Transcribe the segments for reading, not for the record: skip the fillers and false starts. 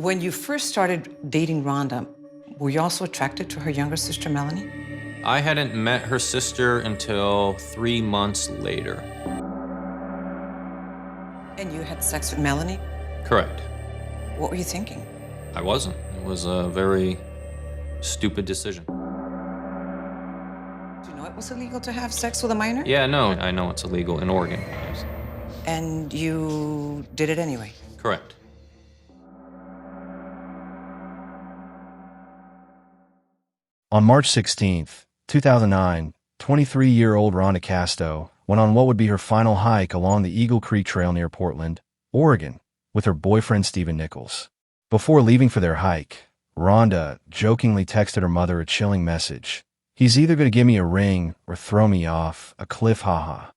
When you first started dating Rhonda, were you also attracted to her younger sister, Melanie? I hadn't met her sister until 3 months later. And you had sex with Melanie? Correct. What were you thinking? I wasn't. It was a very stupid decision. Do you know it was illegal to have sex with a minor? Yeah, no, I know it's illegal in Oregon. Yes. And you did it anyway? Correct. On March 16, 2009, 23-year-old Rhonda Casto went on what would be her final hike along the Eagle Creek Trail near Portland, Oregon, with her boyfriend Stephen Nichols. Before leaving for their hike, Rhonda jokingly texted her mother a chilling message. "He's either going to give me a ring or throw me off a cliff, haha."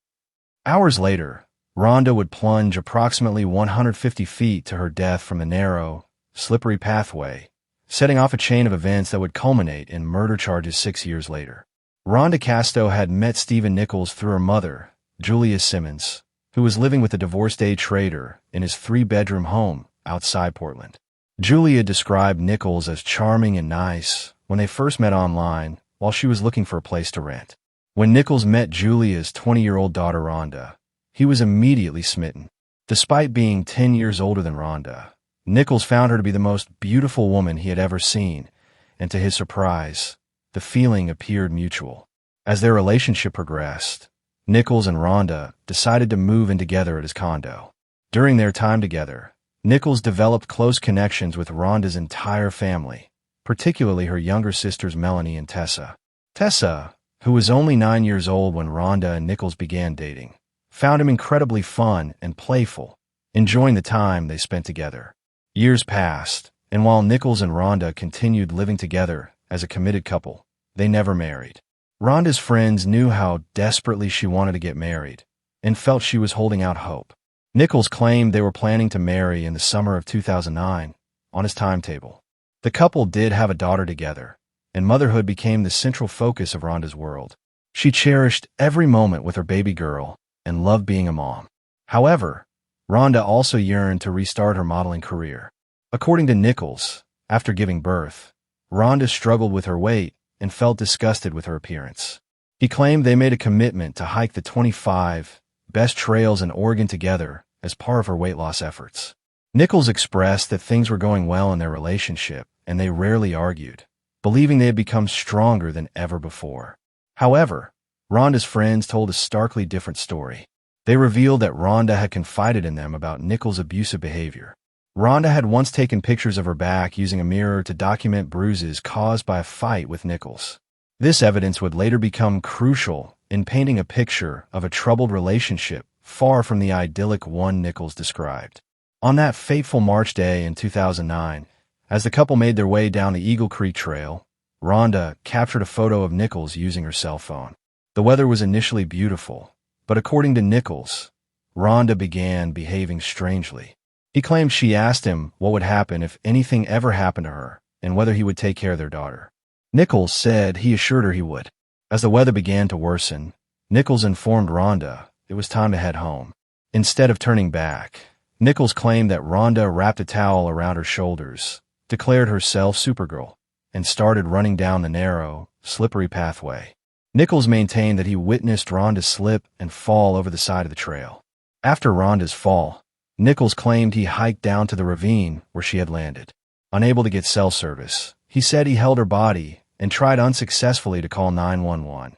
Hours later, Rhonda would plunge approximately 150 feet to her death from the narrow, slippery pathway, setting off a chain of events that would culminate in murder charges 6 years later. Rhonda Casto had met Stephen Nichols through her mother, Julia Simmons, who was living with a divorced-day trader in his 3-bedroom home outside Portland. Julia described Nichols as charming and nice when they first met online while she was looking for a place to rent. When Nichols met Julia's 20-year-old daughter Rhonda, he was immediately smitten. Despite being 10 years older than Rhonda, Nichols found her to be the most beautiful woman he had ever seen, and to his surprise, the feeling appeared mutual. As their relationship progressed, Nichols and Rhonda decided to move in together at his condo. During their time together, Nichols developed close connections with Rhonda's entire family, particularly her younger sisters Melanie and Tessa. Tessa, who was only 9 years old when Rhonda and Nichols began dating, found him incredibly fun and playful, enjoying the time they spent together. Years passed, and while Nichols and Rhonda continued living together as a committed couple, they never married. Rhonda's friends knew how desperately she wanted to get married and felt she was holding out hope. Nichols claimed they were planning to marry in the summer of 2009 on his timetable. The couple did have a daughter together, and motherhood became the central focus of Rhonda's world. She cherished every moment with her baby girl and loved being a mom. However, Rhonda also yearned to restart her modeling career. According to Nichols, after giving birth, Rhonda struggled with her weight and felt disgusted with her appearance. He claimed they made a commitment to hike the 25 best trails in Oregon together as part of her weight loss efforts. Nichols expressed that things were going well in their relationship, and they rarely argued, believing they had become stronger than ever before. However, Rhonda's friends told a starkly different story. They revealed that Rhonda had confided in them about Nichols' abusive behavior. Rhonda had once taken pictures of her back using a mirror to document bruises caused by a fight with Nichols. This evidence would later become crucial in painting a picture of a troubled relationship far from the idyllic one Nichols described. On that fateful March day in 2009, as the couple made their way down the Eagle Creek Trail, Rhonda captured a photo of Nichols using her cell phone. The weather was initially beautiful, but according to Nichols, Rhonda began behaving strangely. He claimed she asked him what would happen if anything ever happened to her and whether he would take care of their daughter. Nichols said he assured her he would. As the weather began to worsen, Nichols informed Rhonda it was time to head home. Instead of turning back, Nichols claimed that Rhonda wrapped a towel around her shoulders, declared herself Supergirl, and started running down the narrow, slippery pathway. Nichols maintained that he witnessed Rhonda slip and fall over the side of the trail. After Rhonda's fall, Nichols claimed he hiked down to the ravine where she had landed. Unable to get cell service, he said he held her body and tried unsuccessfully to call 911,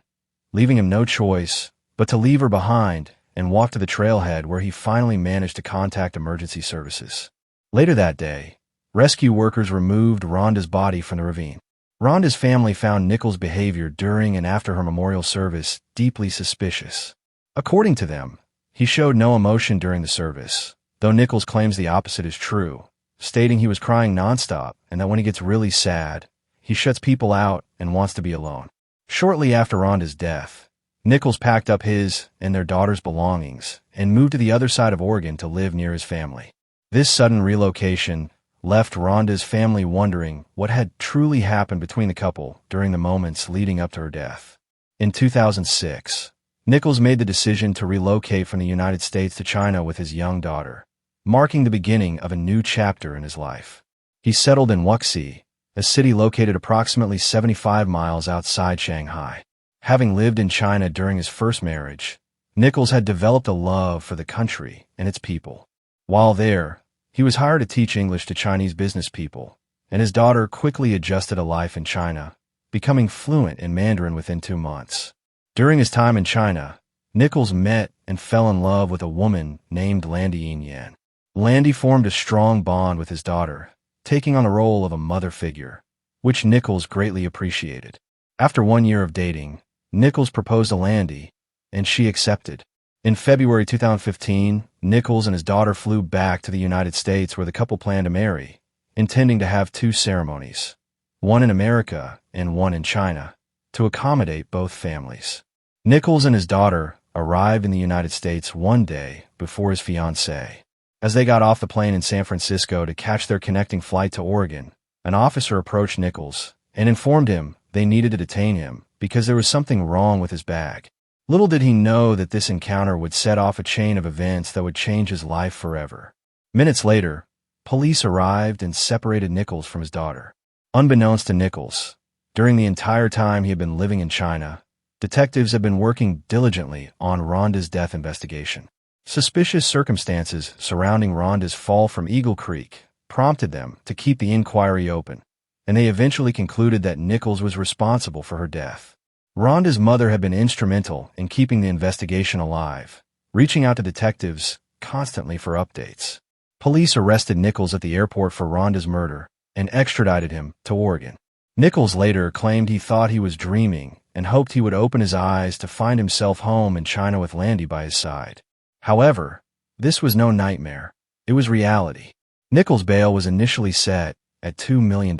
leaving him no choice but to leave her behind and walk to the trailhead where he finally managed to contact emergency services. Later that day, rescue workers removed Rhonda's body from the ravine. Rhonda's family found Nichols' behavior during and after her memorial service deeply suspicious. According to them, he showed no emotion during the service, though Nichols claims the opposite is true, stating he was crying nonstop and that when he gets really sad, he shuts people out and wants to be alone. Shortly after Rhonda's death, Nichols packed up his and their daughter's belongings and moved to the other side of Oregon to live near his family. This sudden relocation left Rhonda's family wondering what had truly happened between the couple during the moments leading up to her death. In 2006, Nichols made the decision to relocate from the United States to China with his young daughter, marking the beginning of a new chapter in his life. He settled in Wuxi, a city located approximately 75 miles outside Shanghai. Having lived in China during his first marriage, Nichols had developed a love for the country and its people. While there, he was hired to teach English to Chinese business people, and his daughter quickly adjusted to life in China, becoming fluent in Mandarin within 2 months. During his time in China, Nichols met and fell in love with a woman named Landy Yan. Landy formed a strong bond with his daughter, taking on the role of a mother figure, which Nichols greatly appreciated. After 1 year of dating, Nichols proposed to Landy, and she accepted. In February 2015, Nichols and his daughter flew back to the United States where the couple planned to marry, intending to have 2 ceremonies, one in America and one in China, to accommodate both families. Nichols and his daughter arrived in the United States one day before his fiancée. As they got off the plane in San Francisco to catch their connecting flight to Oregon, an officer approached Nichols and informed him they needed to detain him because there was something wrong with his bag. Little did he know that this encounter would set off a chain of events that would change his life forever. Minutes later, police arrived and separated Nichols from his daughter. Unbeknownst to Nichols, during the entire time he had been living in China, detectives had been working diligently on Rhonda's death investigation. Suspicious circumstances surrounding Rhonda's fall from Eagle Creek prompted them to keep the inquiry open, and they eventually concluded that Nichols was responsible for her death. Rhonda's mother had been instrumental in keeping the investigation alive, reaching out to detectives constantly for updates. Police arrested Nichols at the airport for Rhonda's murder and extradited him to Oregon. Nichols later claimed he thought he was dreaming and hoped he would open his eyes to find himself home in China with Landy by his side. However, this was no nightmare. It was reality. Nichols' bail was initially set at $2 million.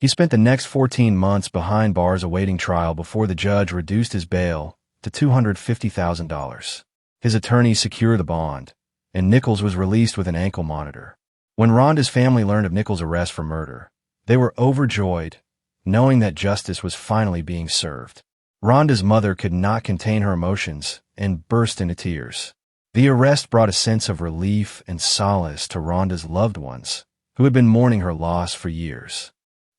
He spent the next 14 months behind bars awaiting trial before the judge reduced his bail to $250,000. His attorney secured the bond, and Nichols was released with an ankle monitor. When Rhonda's family learned of Nichols' arrest for murder, they were overjoyed, knowing that justice was finally being served. Rhonda's mother could not contain her emotions and burst into tears. The arrest brought a sense of relief and solace to Rhonda's loved ones, who had been mourning her loss for years.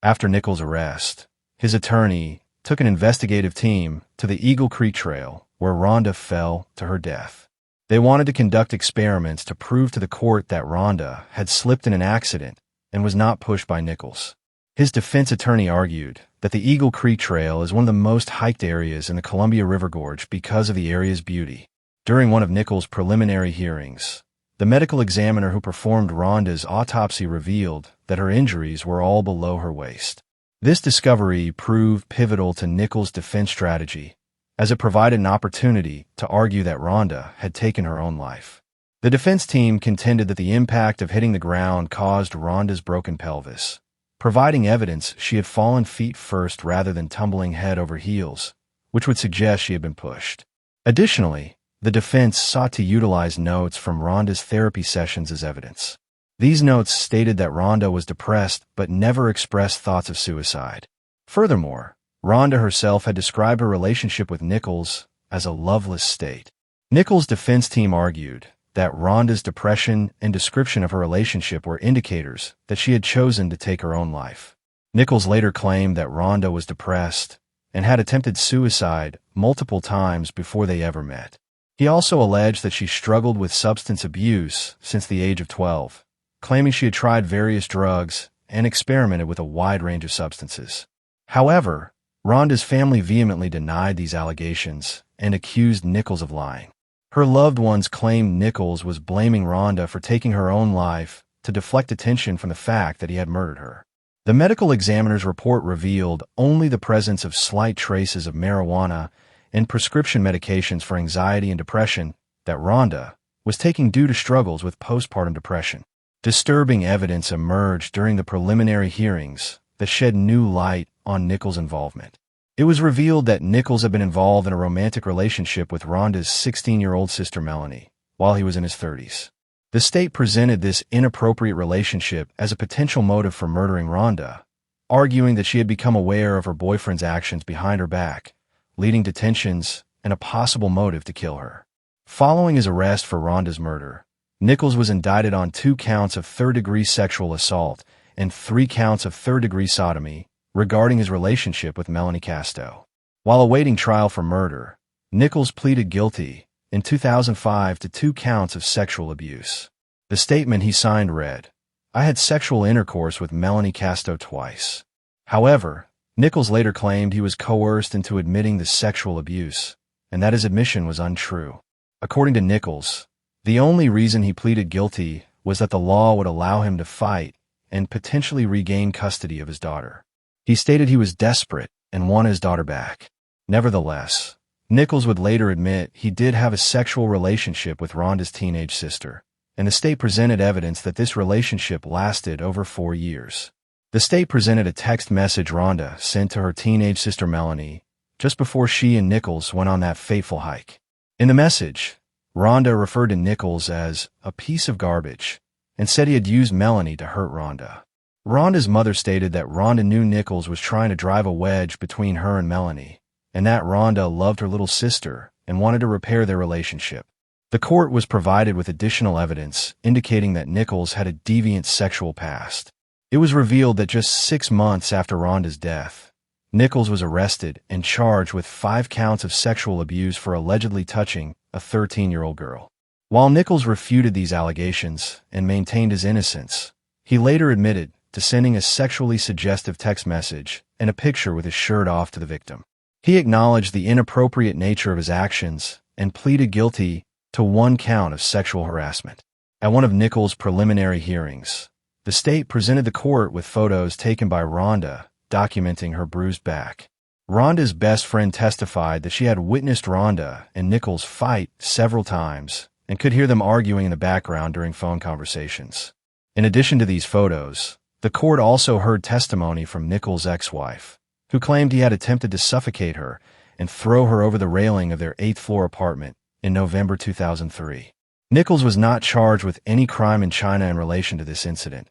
After Nichols' arrest, his attorney took an investigative team to the Eagle Creek Trail, where Rhonda fell to her death. They wanted to conduct experiments to prove to the court that Rhonda had slipped in an accident and was not pushed by Nichols. His defense attorney argued that the Eagle Creek Trail is one of the most hiked areas in the Columbia River Gorge because of the area's beauty. During one of Nichols' preliminary hearings, the medical examiner who performed Rhonda's autopsy revealed that her injuries were all below her waist. This discovery proved pivotal to Nichols' defense strategy, as it provided an opportunity to argue that Rhonda had taken her own life. The defense team contended that the impact of hitting the ground caused Rhonda's broken pelvis, providing evidence she had fallen feet first rather than tumbling head over heels, which would suggest she had been pushed. Additionally, the defense sought to utilize notes from Rhonda's therapy sessions as evidence. These notes stated that Rhonda was depressed but never expressed thoughts of suicide. Furthermore, Rhonda herself had described her relationship with Nichols as a loveless state. Nichols' defense team argued that Rhonda's depression and description of her relationship were indicators that she had chosen to take her own life. Nichols later claimed that Rhonda was depressed and had attempted suicide multiple times before they ever met. He also alleged that she struggled with substance abuse since the age of 12, claiming she had tried various drugs and experimented with a wide range of substances. However, Rhonda's family vehemently denied these allegations and accused Nichols of lying. Her loved ones claimed Nichols was blaming Rhonda for taking her own life to deflect attention from the fact that he had murdered her. The medical examiner's report revealed only the presence of slight traces of marijuana and prescription medications for anxiety and depression that Rhonda was taking due to struggles with postpartum depression. Disturbing evidence emerged during the preliminary hearings that shed new light on Nichols' involvement. It was revealed that Nichols had been involved in a romantic relationship with Rhonda's 16-year-old sister Melanie while he was in his 30s. The state presented this inappropriate relationship as a potential motive for murdering Rhonda, arguing that she had become aware of her boyfriend's actions behind her back, leading to tensions and a possible motive to kill her. Following his arrest for Rhonda's murder, Nichols was indicted on 2 counts of third-degree sexual assault and 3 counts of third-degree sodomy regarding his relationship with Melanie Casto. While awaiting trial for murder, Nichols pleaded guilty in 2005 to 2 counts of sexual abuse. The statement he signed read, "I had sexual intercourse with Melanie Casto twice." However, Nichols later claimed he was coerced into admitting the sexual abuse, and that his admission was untrue. According to Nichols, the only reason he pleaded guilty was that the law would allow him to fight and potentially regain custody of his daughter. He stated he was desperate and wanted his daughter back. Nevertheless, Nichols would later admit he did have a sexual relationship with Rhonda's teenage sister, and the state presented evidence that this relationship lasted over 4 years. The state presented a text message Rhonda sent to her teenage sister Melanie just before she and Nichols went on that fateful hike. In the message, Rhonda referred to Nichols as a piece of garbage and said he had used Melanie to hurt Rhonda. Rhonda's mother stated that Rhonda knew Nichols was trying to drive a wedge between her and Melanie, and that Rhonda loved her little sister and wanted to repair their relationship. The court was provided with additional evidence indicating that Nichols had a deviant sexual past. It was revealed that just 6 months after Rhonda's death, Nichols was arrested and charged with 5 counts of sexual abuse for allegedly touching a 13-year-old girl. While Nichols refuted these allegations and maintained his innocence, he later admitted to sending a sexually suggestive text message and a picture with his shirt off to the victim. He acknowledged the inappropriate nature of his actions and pleaded guilty to 1 count of sexual harassment. At one of Nichols' preliminary hearings, the state presented the court with photos taken by Rhonda documenting her bruised back. Rhonda's best friend testified that she had witnessed Rhonda and Nichols fight several times and could hear them arguing in the background during phone conversations. In addition to these photos, the court also heard testimony from Nichols' ex-wife, who claimed he had attempted to suffocate her and throw her over the railing of their 8th-floor apartment in November 2003. Nichols was not charged with any crime in China in relation to this incident,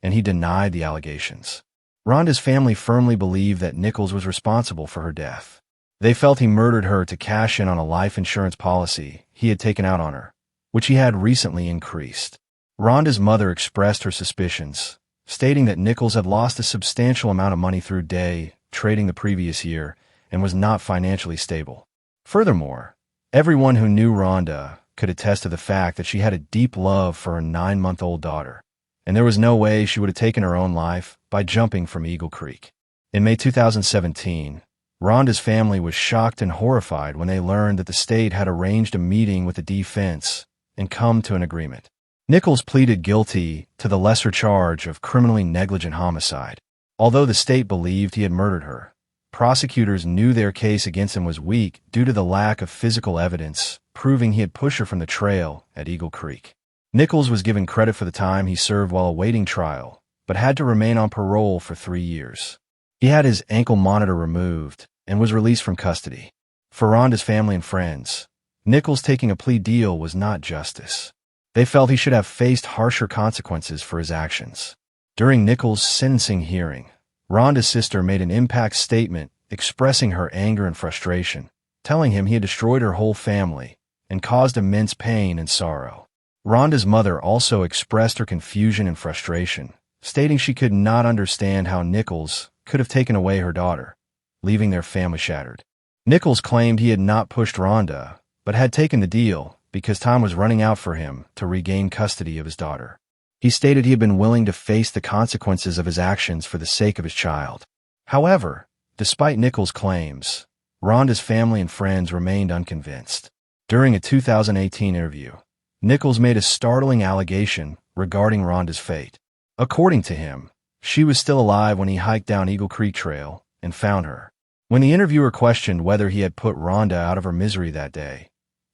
and he denied the allegations. Rhonda's family firmly believed that Nichols was responsible for her death. They felt he murdered her to cash in on a life insurance policy he had taken out on her, which he had recently increased. Rhonda's mother expressed her suspicions, stating that Nichols had lost a substantial amount of money through day trading the previous year and was not financially stable. Furthermore, everyone who knew Rhonda could attest to the fact that she had a deep love for her 9-month-old daughter, and there was no way she would have taken her own life by jumping from Eagle Creek. In May 2017, Rhonda's family was shocked and horrified when they learned that the state had arranged a meeting with the defense and come to an agreement. Nichols pleaded guilty to the lesser charge of criminally negligent homicide. Although the state believed he had murdered her, prosecutors knew their case against him was weak due to the lack of physical evidence proving he had pushed her from the trail at Eagle Creek. Nichols was given credit for the time he served while awaiting trial, but had to remain on parole for 3 years. He had his ankle monitor removed and was released from custody. For Rhonda's family and friends, Nichols taking a plea deal was not justice. They felt he should have faced harsher consequences for his actions. During Nichols' sentencing hearing, Rhonda's sister made an impact statement expressing her anger and frustration, telling him he had destroyed her whole family and caused immense pain and sorrow. Rhonda's mother also expressed her confusion and frustration, stating she could not understand how Nichols could have taken away her daughter, leaving their family shattered. Nichols claimed he had not pushed Rhonda, but had taken the deal because time was running out for him to regain custody of his daughter. He stated he had been willing to face the consequences of his actions for the sake of his child. However, despite Nichols' claims, Rhonda's family and friends remained unconvinced. During a 2018 interview, Nichols made a startling allegation regarding Rhonda's fate. According to him, she was still alive when he hiked down Eagle Creek Trail and found her. When the interviewer questioned whether he had put Rhonda out of her misery that day,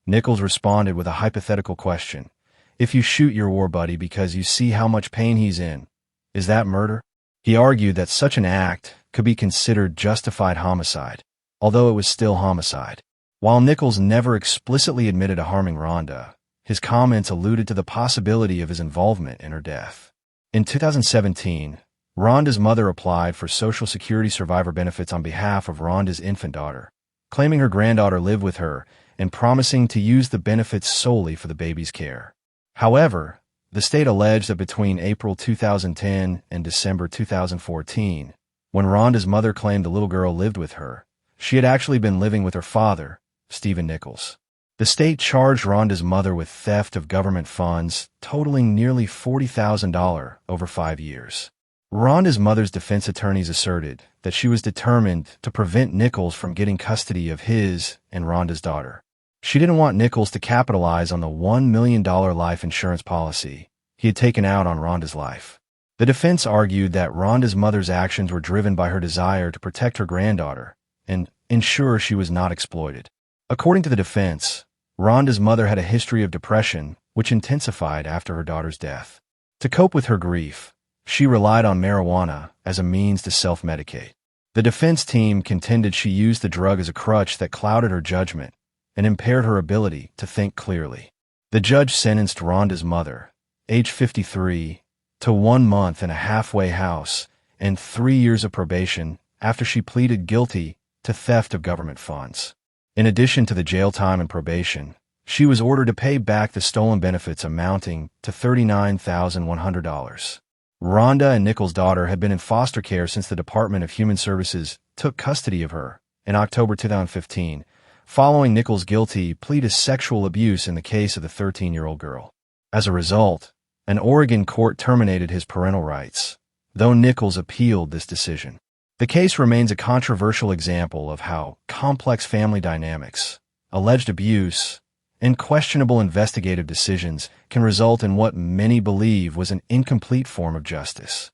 Nichols responded with a hypothetical question. If you shoot your war buddy because you see how much pain he's in, is that murder? He argued that such an act could be considered justified homicide, although it was still homicide. While Nichols never explicitly admitted to harming Rhonda, his comments alluded to the possibility of his involvement in her death. In 2017, Rhonda's mother applied for Social Security survivor benefits on behalf of Rhonda's infant daughter, claiming her granddaughter lived with her and promising to use the benefits solely for the baby's care. However, The state alleged that between April 2010 and December 2014, when Rhonda's mother claimed the little girl lived with her, she had actually been living with her father, Stephen Nichols. The state charged Rhonda's mother with theft of government funds, totaling nearly $40,000 over 5 years. Rhonda's mother's defense attorneys asserted that she was determined to prevent Nichols from getting custody of his and Rhonda's daughter. She didn't want Nichols to capitalize on the $1 million life insurance policy he had taken out on Rhonda's life. The defense argued that Rhonda's mother's actions were driven by her desire to protect her granddaughter and ensure she was not exploited. According to the defense, Rhonda's mother had a history of depression, which intensified after her daughter's death. To cope with her grief, she relied on marijuana as a means to self-medicate. The defense team contended she used the drug as a crutch that clouded her judgment and impaired her ability to think clearly. The judge sentenced Rhonda's mother, age 53, to 1 month in a halfway house and 3 years of probation after she pleaded guilty to theft of government funds. In addition to the jail time and probation, she was ordered to pay back the stolen benefits amounting to $39,100. Rhonda and Nichols' daughter had been in foster care since the Department of Human Services took custody of her in October 2015, following Nichols' guilty plea to sexual abuse in the case of the 13-year-old girl. As a result, an Oregon court terminated his parental rights, though Nichols appealed this decision. The case remains a controversial example of how complex family dynamics, alleged abuse, and questionable investigative decisions can result in what many believe was an incomplete form of justice.